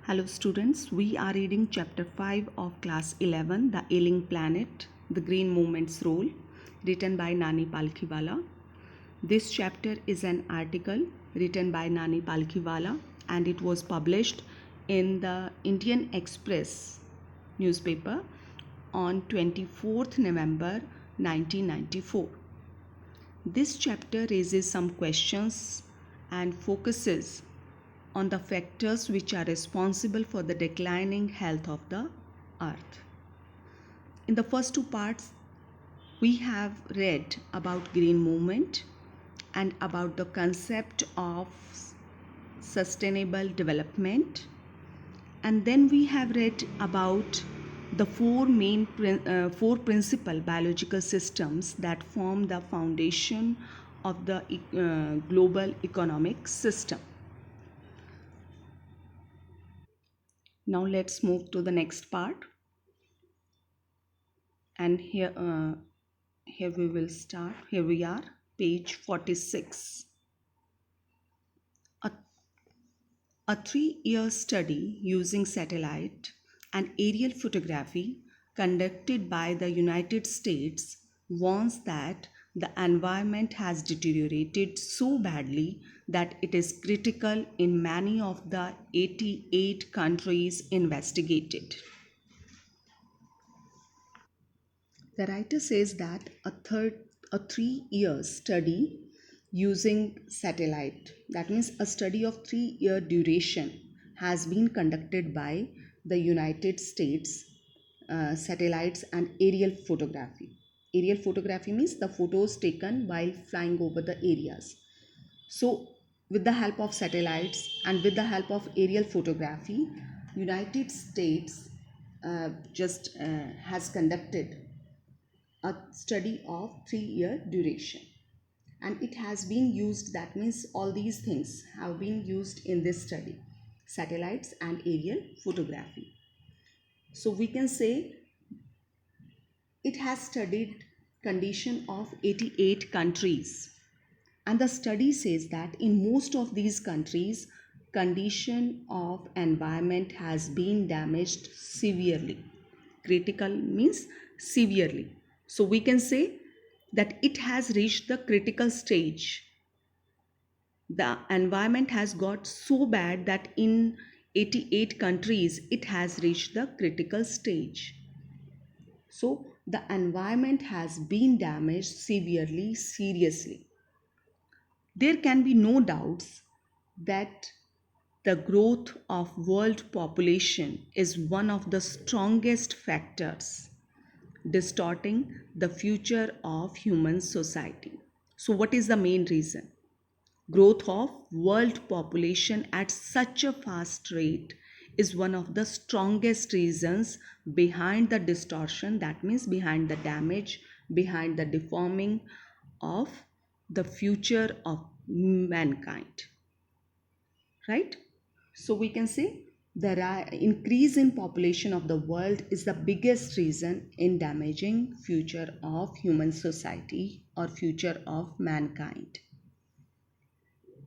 Hello students, we are reading chapter 5 of class 11, The Ailing Planet, The Green Movement's Role, written by Nani Palkhiwala. This chapter is an article written by Nani Palkhiwala and it was published in the Indian Express newspaper on 24th November 1994. This chapter raises some questions and focuses on the factors which are responsible for the declining health of the earth. In the first two parts, we have read about green movement and about the concept of sustainable development, and then we have read about the four principal biological systems that form the foundation of the global economic system. Now let's move to the next part, and here we will start. Here we are, page 46. A 3-year study using satellite and aerial photography conducted by the United States warns that the environment has deteriorated so badly that it is critical in many of the 88 countries investigated. The writer says that a 3-year study using satellite, that means a study of 3-year duration, has been conducted by the United States satellites and aerial photography. Aerial photography means the photos taken while flying over the areas. So with the help of satellites and with the help of aerial photography, United States has conducted a study of 3-year duration, and it has been used, that means all these things have been used in this study: satellites and aerial photography. So we can say it has studied condition of 88 countries, and the study says that in most of these countries condition of environment has been damaged severely. Critical means severely. So we can say that it has reached the critical stage. The environment has got so bad that in 88 countries it has reached the critical stage. So the environment has been damaged severely, seriously. There can be no doubts that the growth of world population is one of the strongest factors distorting the future of human society. So what is the main reason? Growth of world population at such a fast rate is one of the strongest reasons behind the distortion, that means behind the damage, behind the deforming of the future of mankind. Right? So we can say the increase in population of the world is the biggest reason in damaging future of human society or future of mankind.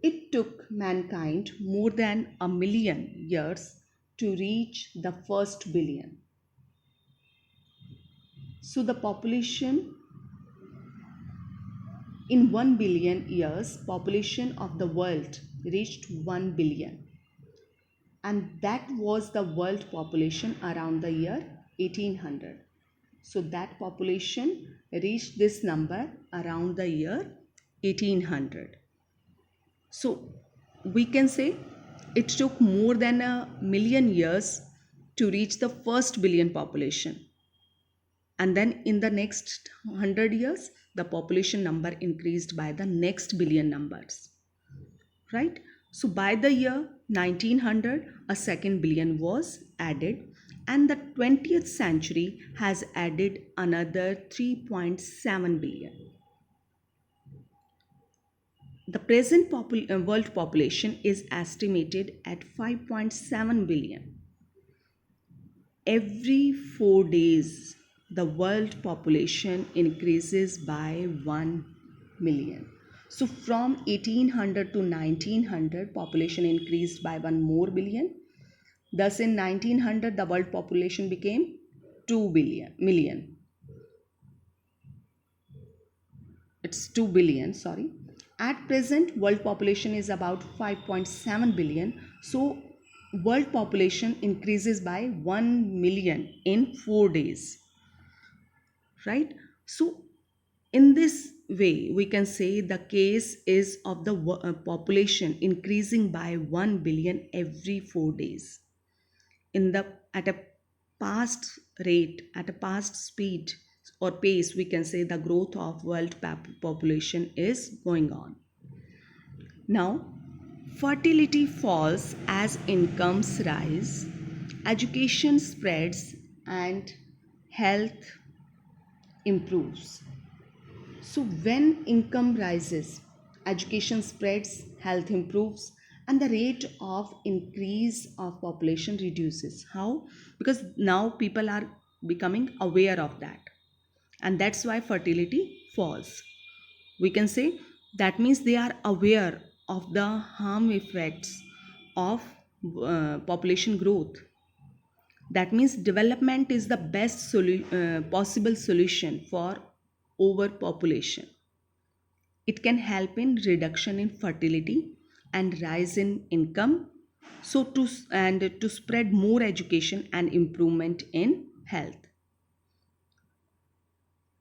It took mankind more than 1,000,000 years to reach the first billion. So the population in 1 billion years, population of the world reached 1 billion. And that was the world population around the year 1800. So that population reached this number around the year 1800. So we can say it took more than 1,000,000 years to reach the first billion population. And then in the next 100 years, the population number increased by the next billion numbers. Right? So by the year 1900, a second billion was added, and the 20th century has added another 3.7 billion. The present world population is estimated at 5.7 billion. Every 4 days, the world population increases by 1 million. So from 1800 to 1900, population increased by 1 more billion. Thus, in 1900, the world population became 2 million. It's 2 billion, sorry. At present, world population is about 5.7 billion. So, world population increases by 1 million in 4 days, right? So, in this way, we can say the case is of the population increasing by 1 billion every 4 days. In the at a past rate, at a past speed or pace, we can say the growth of world population is going on. Now, fertility falls as incomes rise, education spreads, and health improves. So, when income rises, education spreads, health improves, and the rate of increase of population reduces. How? Because now people are becoming aware of that, and that's why fertility falls. We can say that means they are aware of the harm effects of population growth. That means development is the best possible solution for overpopulation. It can help in reduction in fertility and rise in income. So to spread more education and improvement in health.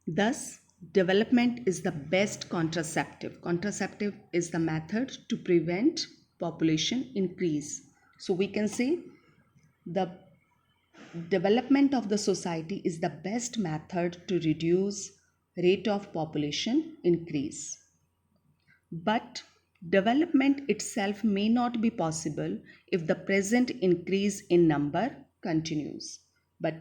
Thus, development is the best contraceptive. Contraceptive is the method to prevent population increase. So we can say the development of the society is the best method to reduce rate of population increase. But development itself may not be possible if the present increase in number continues. But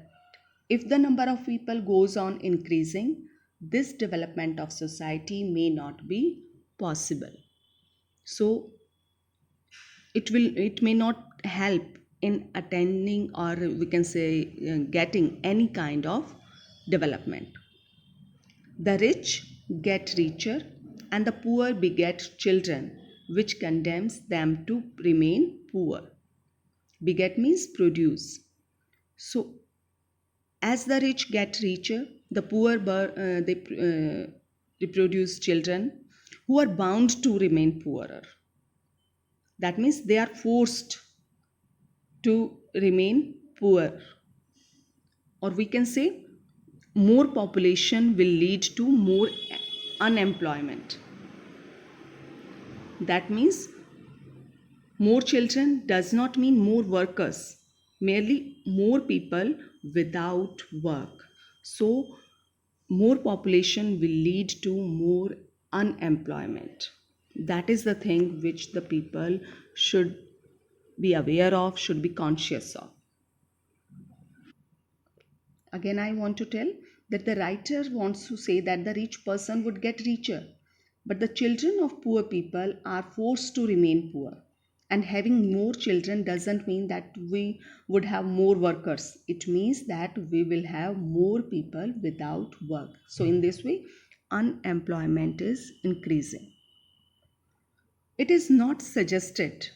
if the number of people goes on increasing, this development of society may not be possible. So it may not help in attending, or we can say getting any kind of development. The rich get richer, and the poor beget children, which condemns them to remain poor. Beget means produce. So, as the rich get richer, the poor reproduce children who are bound to remain poorer. That means they are forced to remain poor. Or we can say more population will lead to more unemployment. That means more children does not mean more workers, merely more people without work. So, more population will lead to more unemployment. That is the thing which the people should be aware of, should be conscious of. Again, I want to tell that the writer wants to say that the rich person would get richer, but the children of poor people are forced to remain poor. And having more children doesn't mean that we would have more workers. It means that we will have more people without work. So, in this way, unemployment is increasing. It is not suggested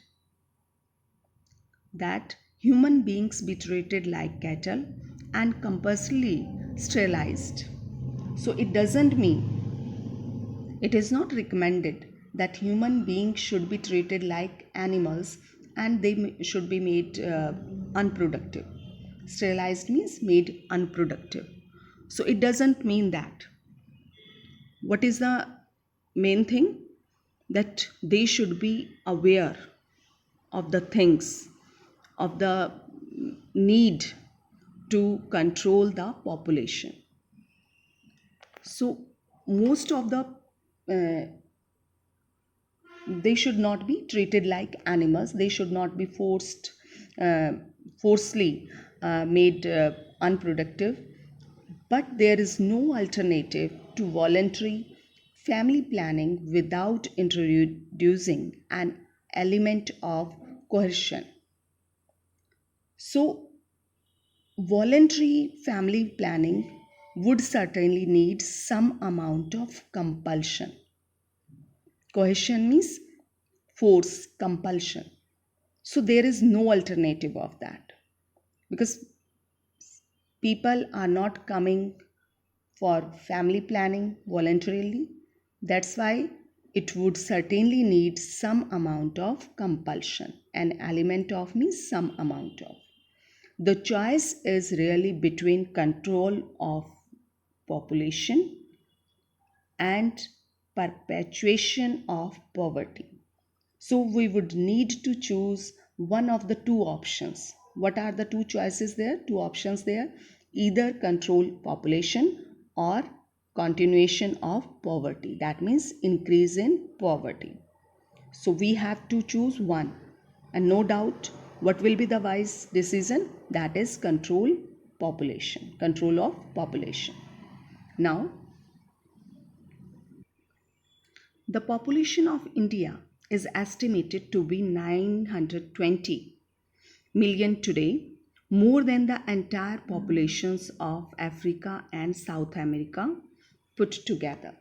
that human beings be treated like cattle and compulsorily sterilized. So it doesn't mean, it is not recommended that human beings should be treated like animals and they should be made unproductive. Sterilized means made unproductive. So it doesn't mean that. What is the main thing? That they should be aware of the things, of the need to control the population. So most of the they should not be treated like animals. They should not be forcefully made unproductive. But there is no alternative to voluntary family planning without introducing an element of coercion. So, voluntary family planning would certainly need some amount of compulsion. Coercion means force, compulsion. So there is no alternative of that, because people are not coming for family planning voluntarily. That's why it would certainly need some amount of compulsion. An element of means some amount of. The choice is really between control of population and perpetuation of poverty. So we would need to choose one of the two options. What are the two choices there? Two options there. Either control population or continuation of poverty. That means increase in poverty. So we have to choose one. And no doubt what will be the wise decision? That is control population. Control of population. Now, the population of India is estimated to be 920 million today, more than the entire populations of Africa and South America put together.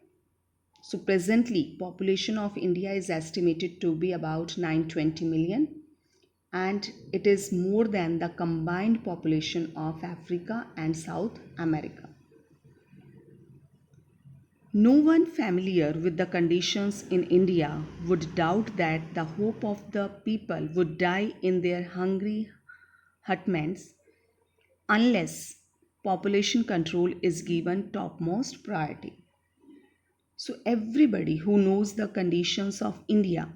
So presently population of India is estimated to be about 920 million, and it is more than the combined population of Africa and South America. No one familiar with the conditions in India would doubt that the hope of the people would die in their hungry hutments unless population control is given topmost priority. So, everybody who knows the conditions of India,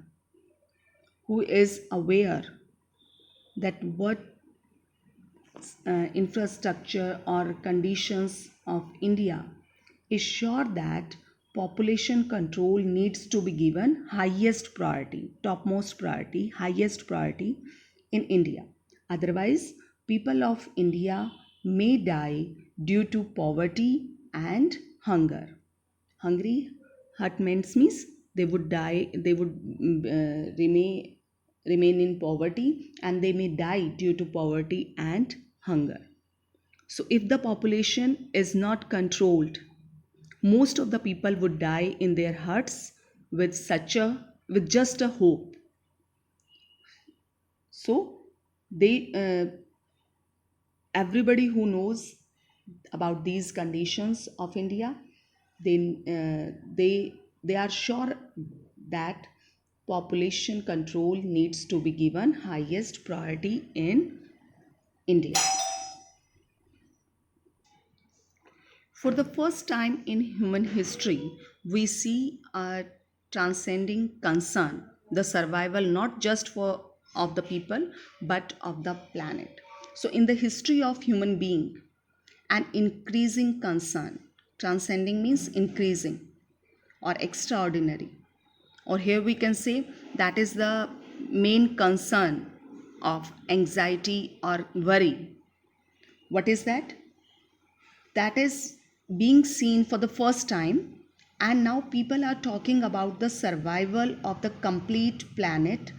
who is aware that what infrastructure or conditions of India, is sure that population control needs to be given highest priority, topmost priority, highest priority in India. Otherwise, people of India may die due to poverty and hunger. Hungry hutments means they would die, they would remain in poverty, and they may die due to poverty and hunger. So if the population is not controlled, most of the people would die in their huts with just a hope. So they everybody who knows about these conditions of India, they are sure that population control needs to be given highest priority in India. For the first time in human history, we see a transcending concern, the survival not just for of the people but of the planet. So in the history of human being, an increasing concern, transcending means increasing or extraordinary, or here we can say that is the main concern of anxiety or worry. What is that? That is being seen for the first time, and now people are talking about the survival of the complete planet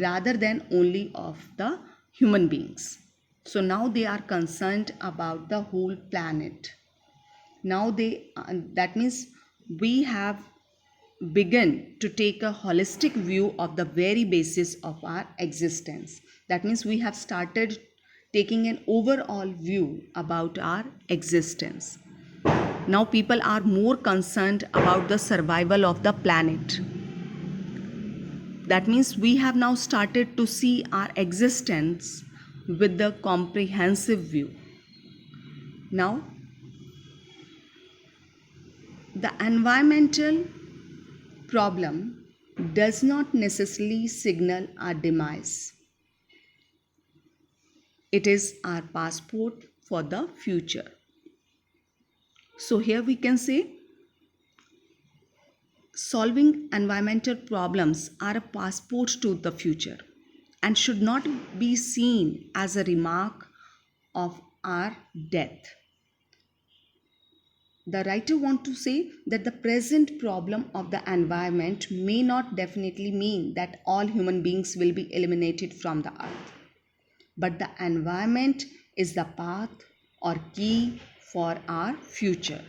rather than only of the human beings. So now they are concerned about the whole planet. Now that means we have begun to take a holistic view of the very basis of our existence. That means we have started taking an overall view about our existence. Now people are more concerned about the survival of the planet. That means we have now started to see our existence with the comprehensive view. Now, the environmental problem does not necessarily signal our demise. It is our passport for the future. So here we can say solving environmental problems are a passport to the future and should not be seen as a remark of our death. The writer wants to say that the present problem of the environment may not definitely mean that all human beings will be eliminated from the earth, but the environment is the path or key for our future,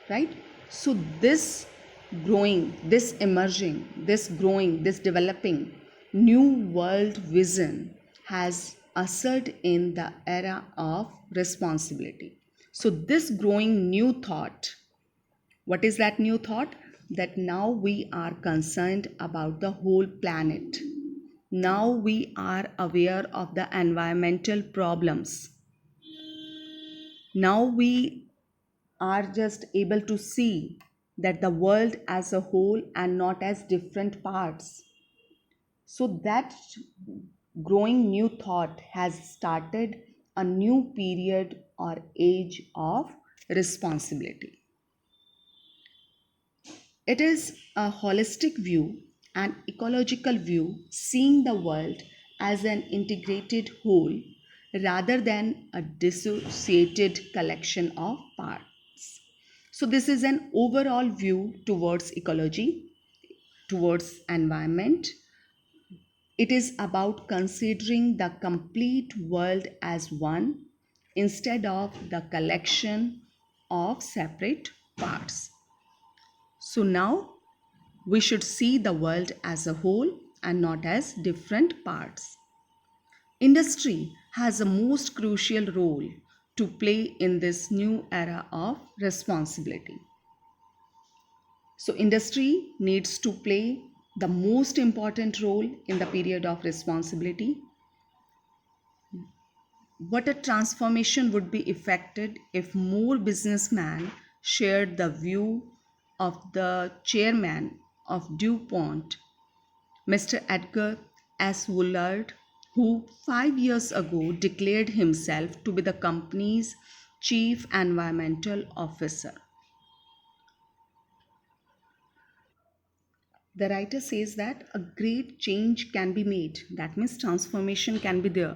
right? So this growing, this emerging, this growing, this developing new world vision has ushered in the era of responsibility. So, this growing new thought, what is that new thought? That now we are concerned about the whole planet. Now we are aware of the environmental problems. Now we are just able to see that the world as a whole and not as different parts. So that growing new thought has started a new period or age of responsibility. It is a holistic view, an ecological view, seeing the world as an integrated whole rather than a dissociated collection of parts. So, this is an overall view towards ecology, towards environment. It is about considering the complete world as one instead of the collection of separate parts. So now we should see the world as a whole and not as different parts. Industry has a most crucial role to play in this new era of responsibility. So, industry needs to play the most important role in the period of responsibility. What a transformation would be effected if more businessmen shared the view of the chairman of DuPont, Mr. Edgar S. Woolard, who 5 years ago declared himself to be the company's chief environmental officer. The writer says that a great change can be made. That means transformation can be there.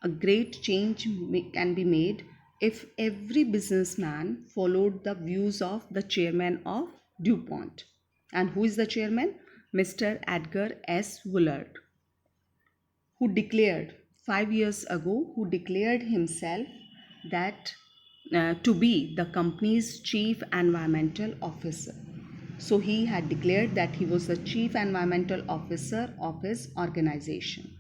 A great change can be made if every businessman followed the views of the chairman of DuPont. And who is the chairman? Mr. Edgar S. Woolard, who declared 5 years ago, who declared himself that to be the company's chief environmental officer. So he had declared that he was the chief environmental officer of his organization.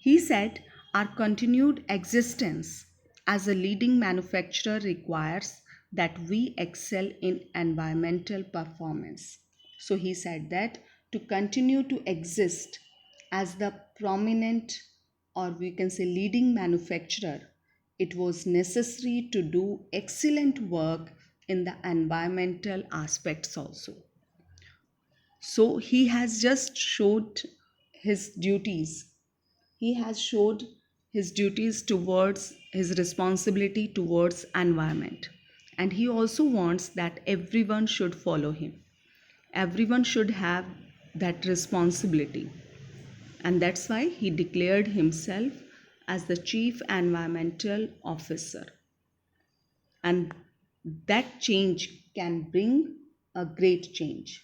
He said, our continued existence as a leading manufacturer requires that we excel in environmental performance. So he said that to continue to exist as the prominent, or we can say leading manufacturer, it was necessary to do excellent work in the environmental aspects also. So he has just showed his duties. He has showed his duties towards his responsibility towards environment. And he also wants that everyone should follow him. Everyone should have that responsibility. And that's why he declared himself as the chief environmental officer. And that change can bring a great change.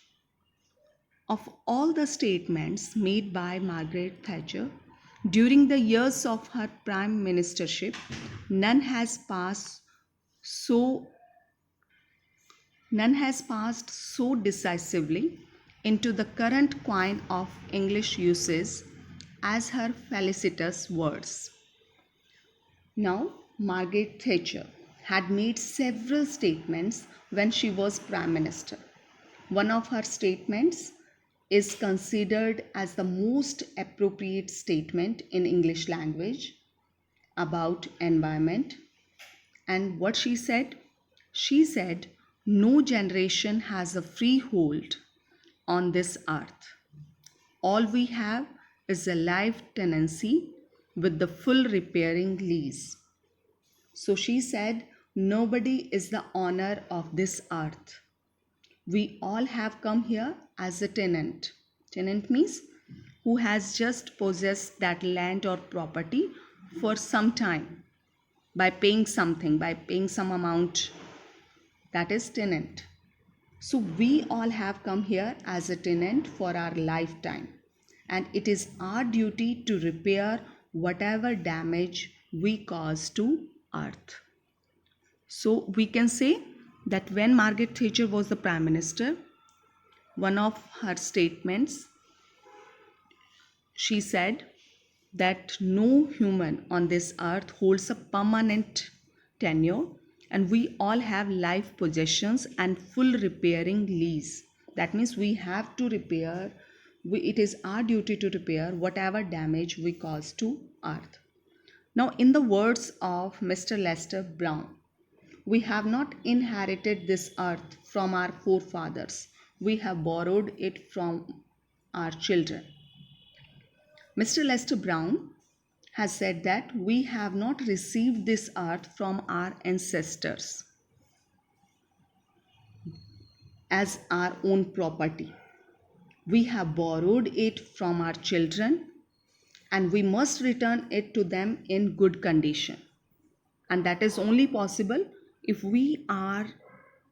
Of all the statements made by Margaret Thatcher during the years of her prime ministership, none has passed so decisively into the current coin of English uses as her felicitous words. Now, Margaret Thatcher had made several statements when she was prime minister. One of her statements is considered as the most appropriate statement in English language about environment. And what she said? She said, no generation has a free hold on this earth. All we have is a life tenancy with the full repairing lease. So she said, nobody is the owner of this earth. We all have come here as a tenant. Tenant means who has just possessed that land or property for some time by paying something, by paying some amount. That is tenant. So we all have come here as a tenant for our lifetime. And it is our duty to repair whatever damage we cause to earth. So we can say that when Margaret Thatcher was the prime minister, one of her statements she said that no human on this earth holds a permanent tenure, and we all have life possessions and full repairing lease. That means we have to repair, it is our duty to repair whatever damage we cause to earth. Now, in the words of Mr. Lester Brown, we have not inherited this earth from our forefathers, we have borrowed it from our children. Mr. Lester Brown has said that we have not received this earth from our ancestors as our own property. We have borrowed it from our children, and we must return it to them in good condition. And that is only possible if we are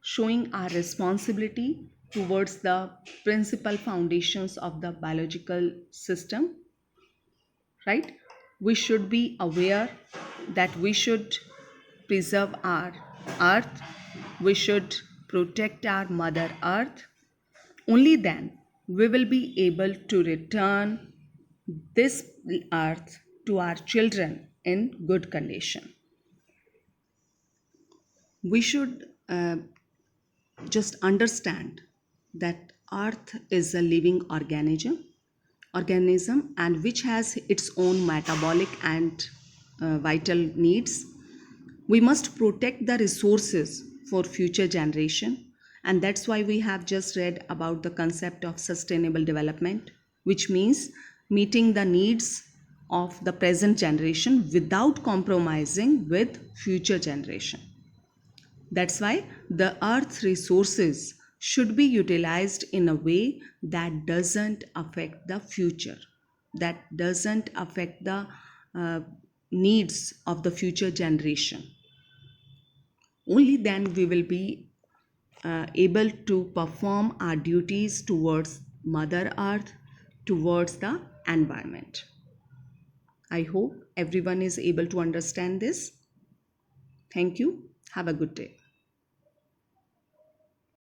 showing our responsibility towards the principal foundations of the biological system, right? We should be aware that we should preserve our earth, we should protect our mother earth. Only then we will be able to return this earth to our children in good condition. We should just understand that earth is a living organism and which has its own metabolic and vital needs. We must protect the resources for future generation, and that's why we have just read about the concept of sustainable development, which means meeting the needs of the present generation without compromising with future generation. That's why the earth resources should be utilized in a way that doesn't affect the future, that doesn't affect the needs of the future generation. Only then we will be able to perform our duties towards Mother Earth, towards the environment. I hope everyone is able to understand this. Thank you. Have a good day.